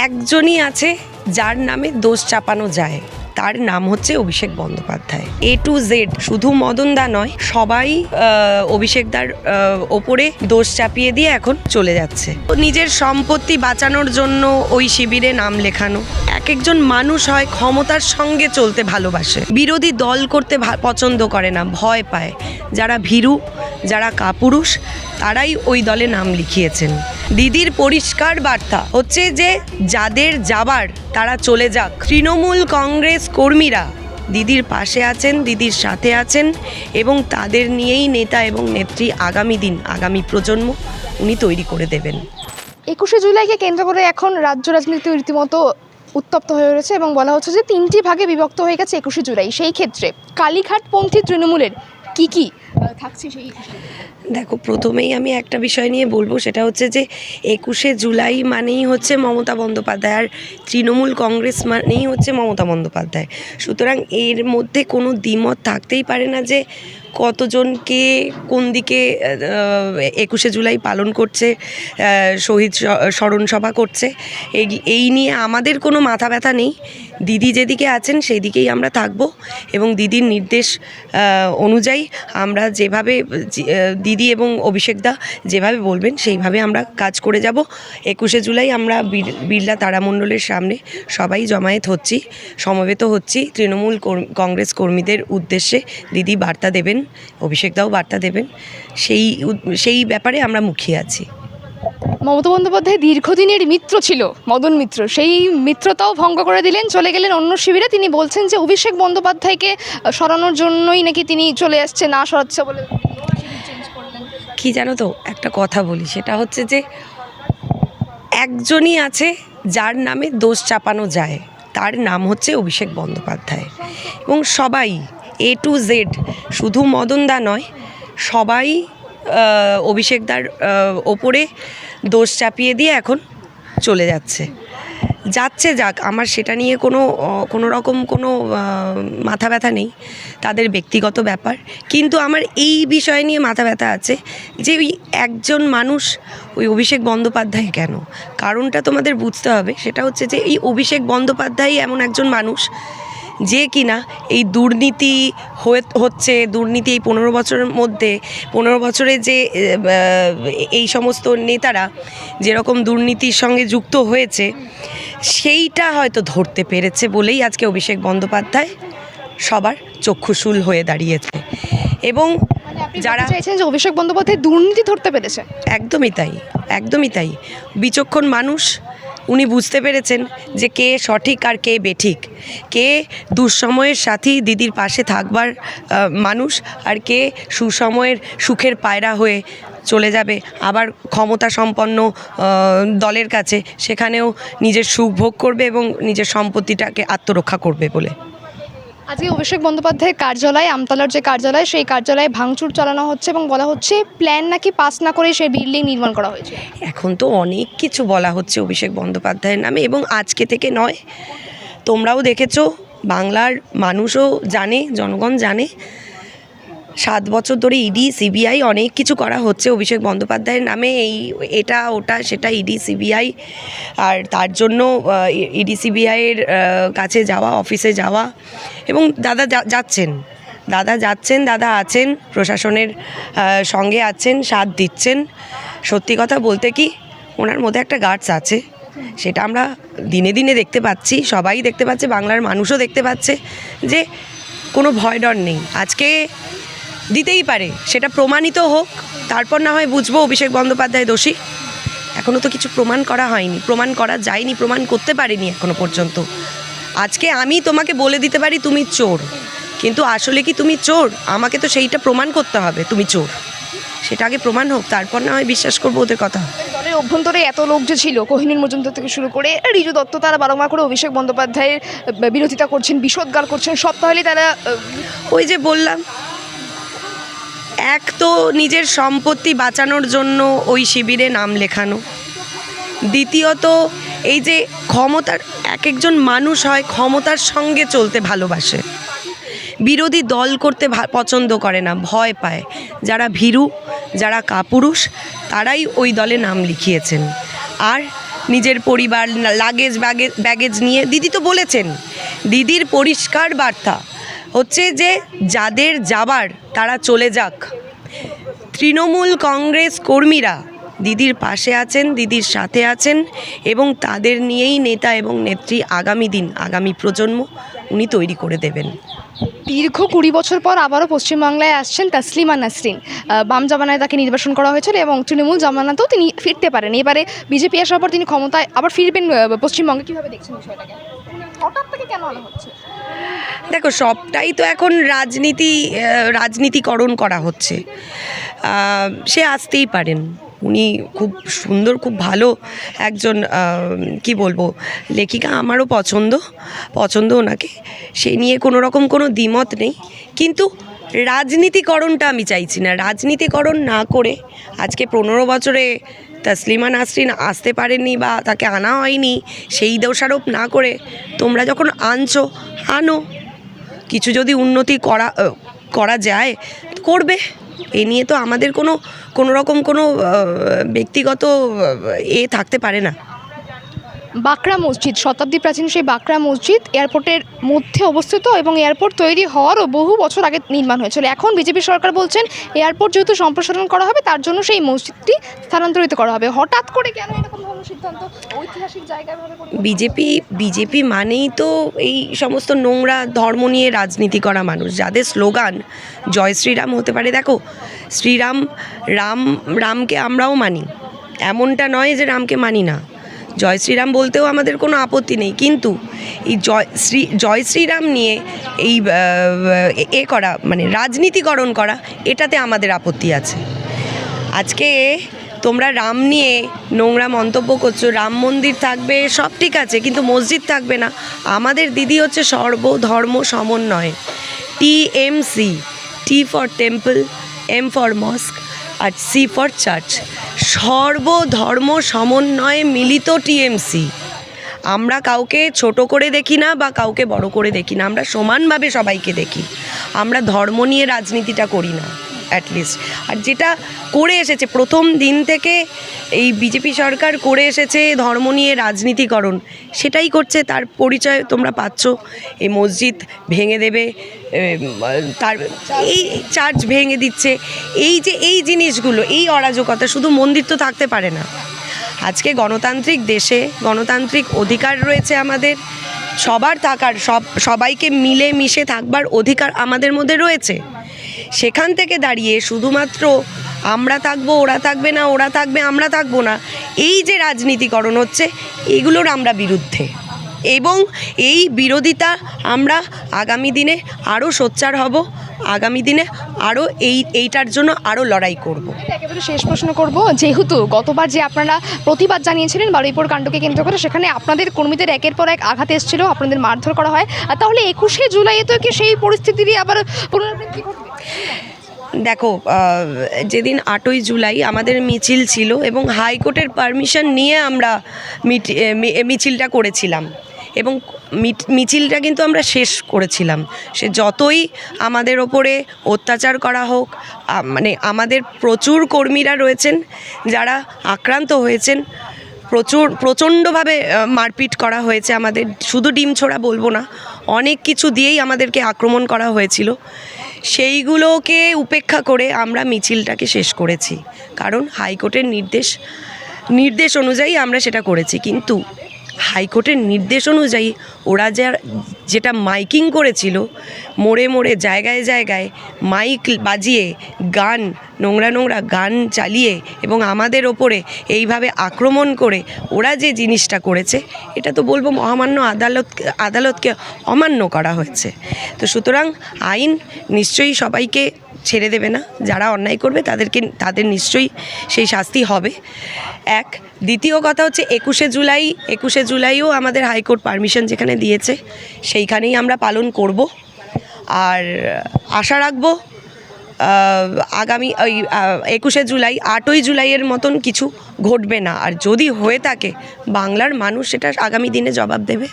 একজনই আছে যার নামে দোষ চাপানো যায়, তার নাম হচ্ছে Abhishek Bandyopadhyay. A to Z, শুধু মদনদা নয়, সবাই অভিষেকদার ওপরে দোষ চাপিয়ে দিয়ে এখন চলে যাচ্ছে। নিজের সম্পত্তি বাঁচানোর জন্য ওই শিবিরে নাম লেখানো। এক একজন মানুষ হয় ক্ষমতার সঙ্গে চলতে ভালোবাসে, বিরোধী দল করতে পছন্দ করে না, ভয় পায়। যারা ভীরু, যারা কাপুরুষ, তারাই ওই দলে নাম লিখিয়েছেন। দিদির পরিষ্কার বার্তা হচ্ছে যে যাদের যাবার তারা চলে যাক। তৃণমূল কংগ্রেস কর্মীরা দিদির পাশে আছেন, দিদির সাথে আছেন, এবং তাদের নিয়েই নেতা এবং নেত্রী আগামী দিন, আগামী প্রজন্ম উনি তৈরি করে দেবেন। 21শে জুলাইকে কেন্দ্র করে এখন রাজ্য রাজনীতি রীতিমতো উত্তপ্ত হয়ে রয়েছে এবং বলা হচ্ছে যে 3টি ভাগে বিভক্ত হয়ে গেছে 21শে জুলাই। সেই ক্ষেত্রে কালীঘাটপন্থী তৃণমূলের কি থাকছে সেই? দেখো, প্রথমেই আমি একটা বিষয় নিয়ে বলবো, সেটা হচ্ছে যে 21শে জুলাই মানেই হচ্ছে মমতা বন্দ্যোপাধ্যায়, আর তৃণমূল কংগ্রেস মানেই হচ্ছে মমতা বন্দ্যোপাধ্যায়। সুতরাং এর মধ্যে কোনো দ্বিমত থাকতেই পারে না যে কতজনকে কোন দিকে 21শে জুলাই পালন করছে, শহীদ স্মরণ সভা করছে, এই নিয়ে আমাদের কোনো মাথা ব্যথা নেই। দিদি যেদিকে আছেন সেই দিকেই আমরা থাকব, এবং দিদির নির্দেশ অনুযায়ী আমরা যেভাবে দিদি এবং অভিষেকদা যেভাবে বলবেন সেইভাবে আমরা কাজ করে যাব। 21শে জুলাই আমরা বিড়লা তারামণ্ডলের সামনে সবাই জমায়েত হচ্ছি, সমবেত হচ্ছি। তৃণমূল কংগ্রেস কর্মীদের উদ্দেশ্যে দিদি বার্তা দেবেন, অভিষেকদাও বার্তা দেবেন, সেই ব্যাপারে আমরা মুখিয়ে আছি। মমতা বন্দ্যোপাধ্যায় দীর্ঘদিনের মিত্র ছিল মদন মিত্র, সেই মিত্রতাও ভঙ্গ করে দিলেন, চলে গেলেন অন্য শিবিরে। তিনি বলছেন যে অভিষেক বন্দ্যোপাধ্যায়কে সরানোর জন্যই নাকি তিনি চলে আসছে, না সরাচ্ছে বলে কি জানো তো, একটা কথা বলি, সেটা হচ্ছে যে একজনই আছে যার নামে দোষ চাপানো যায়, তার নাম হচ্ছে অভিষেক বন্দ্যোপাধ্যায়। এবং সবাই A to Z, শুধু মদনদা নয়, সবাই অভিষেকদার ওপরে দোষ চাপিয়ে দিয়ে এখন চলে যাচ্ছে। যাক, আমার সেটা নিয়ে কোনো রকম কোনো মাথা ব্যথা নেই, তাদের ব্যক্তিগত ব্যাপার। কিন্তু আমার এই বিষয় নিয়ে মাথা ব্যথা আছে যে ওই একজন মানুষ, ওই অভিষেক বন্দ্যোপাধ্যায় কেন, কারণটা তোমাদের বুঝতে হবে। সেটা হচ্ছে যে এই অভিষেক বন্দ্যোপাধ্যায় এমন একজন মানুষ যে কিনা এই দুর্নীতি হচ্ছে, দুর্নীতি এই 15 বছরের মধ্যে, 15 বছরে যে এই সমস্ত নেতারা যেরকম দুর্নীতির সঙ্গে যুক্ত হয়েছে, সেইটা হয়তো ধরতে পেরেছে বলেই আজকে অভিষেক বন্দ্যোপাধ্যায় সবার চক্ষুশূল হয়ে দাঁড়িয়েছে। এবং যারা চাইছেন যে অভিষেক বন্দ্যোপাধ্যায় দুর্নীতি ধরতে পেরেছে, একদমই তাই। বিচক্ষণ মানুষ, উনি বুঝতে পেরেছেন যে কে সঠিক আর কে বেঠিক, কে দুঃসময়ের সাথী দিদির পাশে থাকবার মানুষ, আর কে সুসময়ের সুখের পায়রা হয়ে চলে যাবে আবার ক্ষমতা সম্পন্ন দলের কাছে, সেখানেও নিজের সুখ ভোগ করবে এবং নিজের সম্পত্তিটাকে আত্মরক্ষা করবে বলে। আজকে অভিষেক বন্দ্যোপাধ্যায়ের কার্যালয়, আমতলার যে কার্যালয়, সেই কার্যালয়ে ভাঙচুর চালানো হচ্ছে এবং বলা হচ্ছে প্ল্যান নাকি পাস না করে সেই বিল্ডিং নির্মাণ করা হয়েছে। এখন তো অনেক কিছু বলা হচ্ছে অভিষেক বন্দ্যোপাধ্যায়ের নামে, এবং আজকে থেকে নয়, তোমরাও দেখেছো, বাংলার মানুষও জানে, জনগণ জানে, 7 বছর ধরে ইডি সিবিআই অনেক কিছু করা হচ্ছে অভিষেক বন্দ্যোপাধ্যায়ের নামে, এটা ওটা সেটা, ইডি সিবিআই। আর তার জন্য ইডি সিবিআইয়ের কাছে যাওয়া, অফিসে যাওয়া, এবং দাদা যাচ্ছেন, দাদা আছেন, প্রশাসনের সঙ্গে আছেন, সাথ দিচ্ছেন। সত্যি কথা বলতে কি, ওনার মধ্যে একটা গার্ডস আছে, সেটা আমরা দিনে দিনে দেখতে পাচ্ছি, সবাই দেখতে পাচ্ছে, বাংলার মানুষও দেখতে পাচ্ছে যে কোনো ভয় ডর নেই। আজকে দিতেই পারে, সেটা প্রমাণিত হোক, তারপর না হয় বুঝবো অভিষেক বন্দ্যোপাধ্যায় দোষী। এখনও তো কিছু প্রমাণ করা হয়নি, প্রমাণ করা যায়নি, প্রমাণ করতে পারেনি এখনও পর্যন্ত। আজকে আমি তোমাকে বলে দিতে পারি তুমি চোর, কিন্তু আসলে কি তুমি চোর, আমাকে তো সেইটা প্রমাণ করতে হবে তুমি চোর, সেটা আগে প্রমাণ হোক, তারপর না হয় বিশ্বাস করবো ওদের কথা। দলের অভ্যন্তরে এত লোক যে ছিল, কোহিনুর মজুমদার থেকে শুরু করে রিজু দত্ত, তারা বারংবার করে অভিষেক বন্দ্যোপাধ্যায়ের বিরোধিতা করছেন, বিষোদ্গার করছেন, সব তাহলে তারা ওই যে বললাম, এক তো নিজের সম্পত্তি বাঁচানোর জন্য ওই শিবিরে নাম লেখানো, দ্বিতীয়ত এই যে ক্ষমতার, এক একজন মানুষ হয় ক্ষমতার সঙ্গে চলতে ভালোবাসে, বিরোধী দল করতে পছন্দ করে না, ভয় পায়। যারা ভীরু, যারা কাপুরুষ, তারাই ওই দলে নাম লিখিয়েছেন। আর নিজের পরিবার ব্যাগেজ নিয়ে দিদি তো বলেছেন, দিদির পরিষ্কার বার্তা হচ্ছে যে যাদের যাবার তারা চলে যাক। তৃণমূল কংগ্রেস কর্মীরা দিদির পাশে আছেন, দিদির সাথে আছেন এবং তাদের নিয়েই নেতা এবং নেত্রী আগামী প্রজন্ম উনি তৈরি করে দেবেন। দীর্ঘ 20 বছর পর আবারও পশ্চিমবাংলায় আসছেন তাসলিমা নাসরিন। বাম জামানায় তাকে নির্বাসন করা হয়েছিল এবং তৃণমূল জামানাতেও তিনি ফিরতে পারেন। এবারে বিজেপি আসার পর তিনি ক্ষমতায় আবার ফিরবেন পশ্চিমবঙ্গে। কীভাবে দেখছেন বিষয়টাকে? হঠাৎ থেকে কেন আনা হচ্ছে? দেখো, সবটাই তো এখন রাজনীতিকরণ করা হচ্ছে। সে আসতেই পারেন, উনি খুব সুন্দর, খুব ভালো একজন কি বলবো লেখিকা, আমারও পছন্দ ওনাকে, সে নিয়ে কোনো রকম কোনো দ্বিমত নেই। কিন্তু রাজনীতিকরণটা আমি চাইছি না। রাজনীতিকরণ না করে আজকে 15 বছরে তাসলিমা নাসরিন আসতে পারেননি বা তাকে আনা হয়নি, সেই দোষারোপ না করে তোমরা যখন আনো, কিছু যদি উন্নতি করা যায় করবে। এ নিয়ে তো আমাদের কোনো রকম কোনো ব্যক্তিগত থাকতে পারে না। বাঁকড়া মসজিদ, শতাব্দী প্রাচীন সেই বাঁকড়া মসজিদ এয়ারপোর্টের মধ্যে অবস্থিত এবং এয়ারপোর্ট তৈরি হওয়ারও বহু বছর আগে নির্মাণ হয়েছিল। এখন বিজেপি সরকার বলছেন এয়ারপোর্ট যেহেতু সম্প্রসারণ করা হবে তার জন্য সেই মসজিদটি স্থানান্তরিত করা হবে। হঠাৎ করে কেন এরকম ধরনের সিদ্ধান্ত? ঐতিহাসিক জায়গায় বিজেপি মানেই তো এই সমস্ত নোংরা ধর্ম নিয়ে রাজনীতি করা মানুষ, যাদের স্লোগান জয় শ্রীরাম হতে পারে। দেখো, রামকে আমরাও মানি, এমনটা নয় যে রামকে মানি না। জয় শ্রীরাম বলতেও আমাদের কোনো আপত্তি নেই, কিন্তু এই জয় শ্রীরাম নিয়ে এই করা মানে রাজনীতিকরণ করা, এটাতে আমাদের আপত্তি আছে। আজকে তোমরা রাম নিয়ে নোংরা মন্তব্য করছো, রাম মন্দির থাকবে সব ঠিক আছে, কিন্তু মসজিদ থাকবে না। আমাদের দিদি হচ্ছে সর্বধর্ম সমন্বয়, TMC, T for temple, M for mosque আর C ফর চার্চ, সর্বধর্ম সমন্বয়ে মিলিত TMC। আমরা কাউকে ছোট করে দেখি না বা কাউকে বড় করে দেখি না, আমরা সমানভাবে সবাইকে দেখি। আমরা ধর্ম নিয়ে রাজনীতিটা করি না অ্যাটলিস্ট। আর যেটা করে এসেছে প্রথম দিন থেকে এই বিজেপি সরকার করে এসেছে ধর্ম নিয়ে রাজনীতিকরণ, সেটাই করছে। তার পরিচয় তোমরা পাচ্ছ। এই মসজিদ ভেঙে দেবে, তার এই চার্চ ভেঙে দিচ্ছে, এই জিনিসগুলো, এই অরাজকতা। শুধু মন্দির তো থাকতে পারে না। আজকে গণতান্ত্রিক দেশে গণতান্ত্রিক অধিকার রয়েছে আমাদের, সবার থাকার, সবাইকে মিলে মিশে থাকবার অধিকার আমাদের মধ্যে রয়েছে। সেখান থেকে দাঁড়িয়ে শুধুমাত্র আমরা থাকবো, ওরা থাকবে না, ওরা থাকবে, আমরা থাকবো না, এই যে রাজনীতিকরণ হচ্ছে, এগুলোর আমরা বিরুদ্ধে। এবং এই বিরোধিতা আমরা আগামী দিনে আরও সোচ্চার হব, আগামী দিনে আরও এইটার জন্য আরও লড়াই করব। একেবারে শেষ প্রশ্ন করব, যেহেতু গতবার যে আপনারা প্রতিবাদ জানিয়েছিলেন বারুইপুর কাণ্ডকে কেন্দ্র করে, সেখানে আপনাদের কর্মীদের একের পর এক আঘাত এসেছিল, আপনাদের মারধর করা হয়, তাহলে 21শে জুলাইয়ে তো কি সেই পরিস্থিতিরই আবার পুনরাবৃত্তি ঘটবে? দেখো, যেদিন 8ই জুলাই আমাদের মিছিল ছিল এবং হাইকোর্টের পারমিশন নিয়ে আমরা মিছিলটা করেছিলাম এবং মিছিলটা কিন্তু আমরা শেষ করেছিলাম। সে যতই আমাদের ওপরে অত্যাচার করা হোক, মানে আমাদের প্রচুর কর্মীরা রয়েছেন যারা আক্রান্ত হয়েছেন, প্রচণ্ডভাবে মারপিট করা হয়েছে আমাদের। শুধু ডিম ছোড়া বলবো না, অনেক কিছু দিয়েই আমাদেরকে আক্রমণ করা হয়েছিল। সেইগুলোকে উপেক্ষা করে আমরা মিছিলটাকে শেষ করেছি, কারণ হাইকোর্টের নির্দেশ অনুযায়ী আমরা সেটা করেছি। কিন্তু হাইকোর্টের নির্দেশ অনুযায়ী ওরা যেটা মাইকিং করেছিল, মোড়ে মোড়ে জায়গায় জায়গায় মাইক বাজিয়ে গান, নোংরা গান চালিয়ে এবং আমাদের ওপরে এইভাবে আক্রমণ করে ওরা যে জিনিসটা করেছে, এটা তো বলবো মহামান্য আদালতকে অমান্য করা হয়েছে। তো সুতরাং আইন নিশ্চয়ই সবাইকে ছেড়ে দেবে না, যারা অন্যায় করবে তাদের নিশ্চয়ই সেই শাস্তি হবে। এক, দ্বিতীয় কথা হচ্ছে 21শে জুলাইও আমাদের হাইকোর্ট পারমিশন যেখানে দিয়েছে সেইখানেই আমরা পালন করব। আর আশা রাখবো আগামী 21শে জুলাই 8ই জুলাইয়ের মতন কিছু ঘটবে না। আর যদি হয়ে থাকে, বাংলার মানুষ সেটা আগামী দিনে জবাব দেবে।